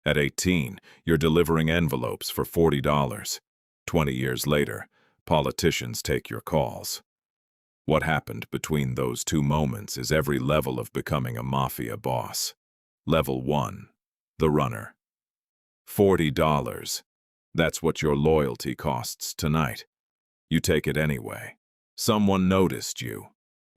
At 18, you're delivering envelopes for $40. 20 years later, politicians take your calls. What happened between those two moments is every level of becoming a mafia boss. Level 1. The runner. $40. That's what your loyalty costs tonight. You take it anyway. Someone noticed you.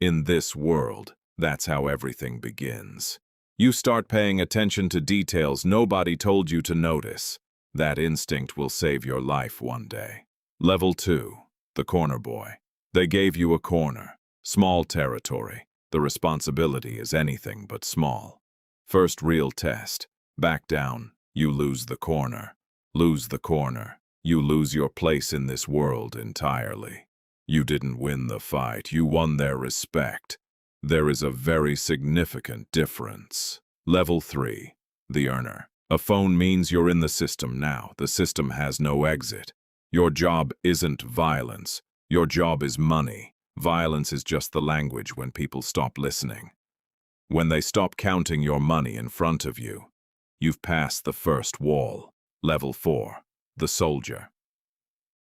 In this world, that's how everything begins. You start paying attention to details nobody told you to notice. That instinct will save your life one day. Level 2. The corner boy. They gave you a corner. Small territory. The responsibility is anything but small. First real test. Back down. You lose the corner. Lose the corner. You lose your place in this world entirely. You didn't win the fight. You won their respect. There is a very significant difference. Level 3. The earner. A phone means you're in the system now. The system has no exit. Your job isn't violence. Your job is money. Violence is just the language when people stop listening. When they stop counting your money in front of you, you've passed the first wall. Level 4. The soldier.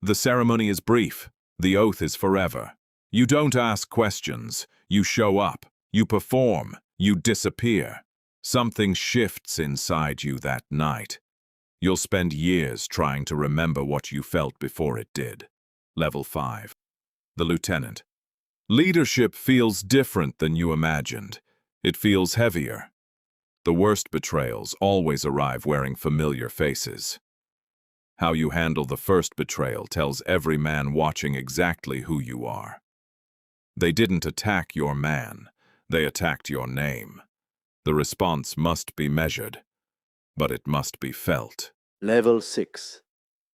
The ceremony is brief. The oath is forever. You don't ask questions. You show up. You perform. You disappear. Something shifts inside you that night. You'll spend years trying to remember what you felt before it did. Level 5. The lieutenant. Leadership feels different than you imagined. It feels heavier. The worst betrayals always arrive wearing familiar faces. How you handle the first betrayal tells every man watching exactly who you are. They didn't attack your man. They attacked your name. The response must be measured, but it must be felt. Level 6.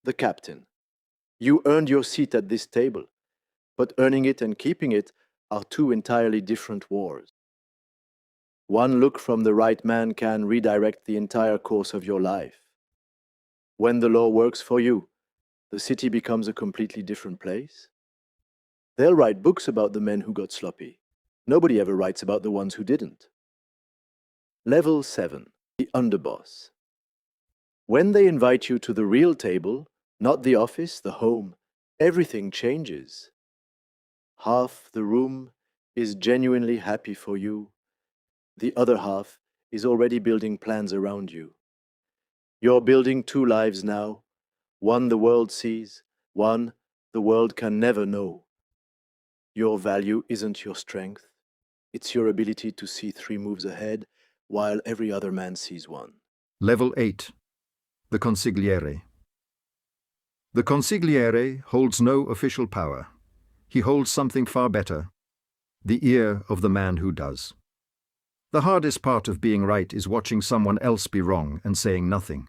The captain. You earned your seat at this table, but earning it and keeping it are two entirely different wars. One look from the right man can redirect the entire course of your life. When the law works for you, the city becomes a completely different place. They'll write books about the men who got sloppy. Nobody ever writes about the ones who didn't. Level 7. The underboss. When they invite you to the real table, not the office, the home, everything changes. Half the room is genuinely happy for you. The other half is already building plans around you. You're building two lives now. One the world sees, one the world can never know. Your value isn't your strength. It's your ability to see 3 moves ahead while every other man sees one. Level 8. The consigliere. The consigliere holds no official power. He holds something far better, the ear of the man who does. The hardest part of being right is watching someone else be wrong and saying nothing.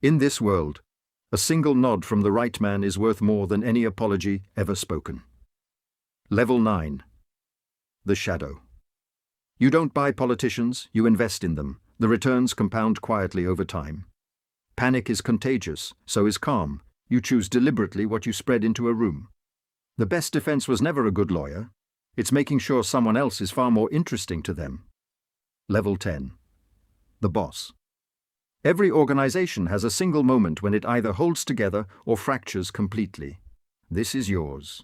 In this world, a single nod from the right man is worth more than any apology ever spoken. Level 9. The shadow. You don't buy politicians, you invest in them. The returns compound quietly over time. Panic is contagious, so is calm. You choose deliberately what you spread into a room. The best defense was never a good lawyer. It's making sure someone else is far more interesting to them. Level 10. The boss. Every organization has a single moment when it either holds together or fractures completely. This is yours.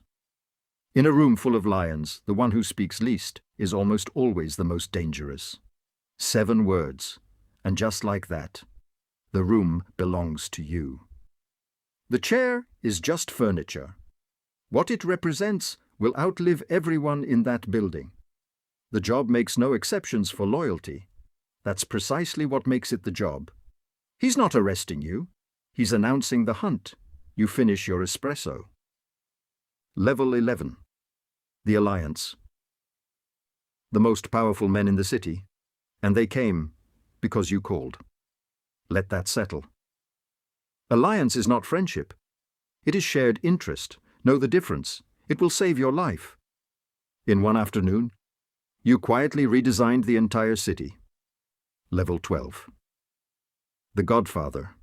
In a room full of lions, the one who speaks least is almost always the most dangerous. 7 words, and just like that, the room belongs to you. The chair is just furniture. What it represents will outlive everyone in that building. The job makes no exceptions for loyalty. That's precisely what makes it the job. He's not arresting you. He's announcing the hunt. You finish your espresso. Level 11. The Alliance. The most powerful men in the city, and they came because you called. Let that settle. Alliance is not friendship. It is shared interest. Know the difference. It will save your life. In one afternoon, you quietly redesigned the entire city. Level 12. The Godfather.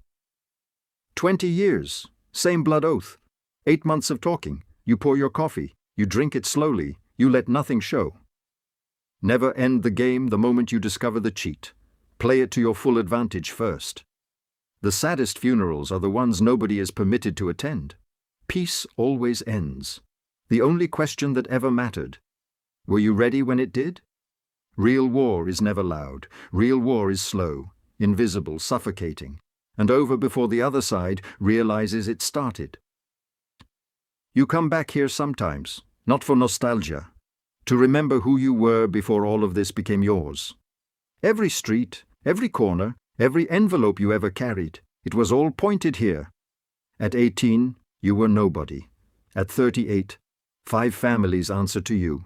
20 years, same blood oath. 8 months of talking. You pour your coffee. You drink it slowly. You let nothing show. Never end the game the moment you discover the cheat. Play it to your full advantage first. The saddest funerals are the ones nobody is permitted to attend. Peace always ends. The only question that ever mattered. Were you ready when it did? Real war is never loud. Real war is slow, invisible, suffocating, and over before the other side realizes it started. You come back here sometimes, not for nostalgia, to remember who you were before all of this became yours. Every street, every corner, every envelope you ever carried, it was all pointed here. At 18, you were nobody. At 38, 5 families answer to you.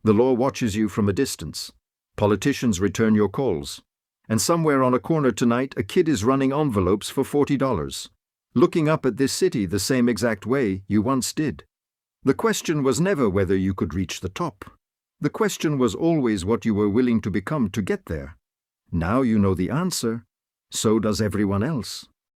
The law watches you from a distance. Politicians return your calls. And somewhere on a corner tonight, a kid is running envelopes for $40, looking up at this city the same exact way you once did. The question was never whether you could reach the top. The question was always what you were willing to become to get there. Now you know the answer. So does everyone else.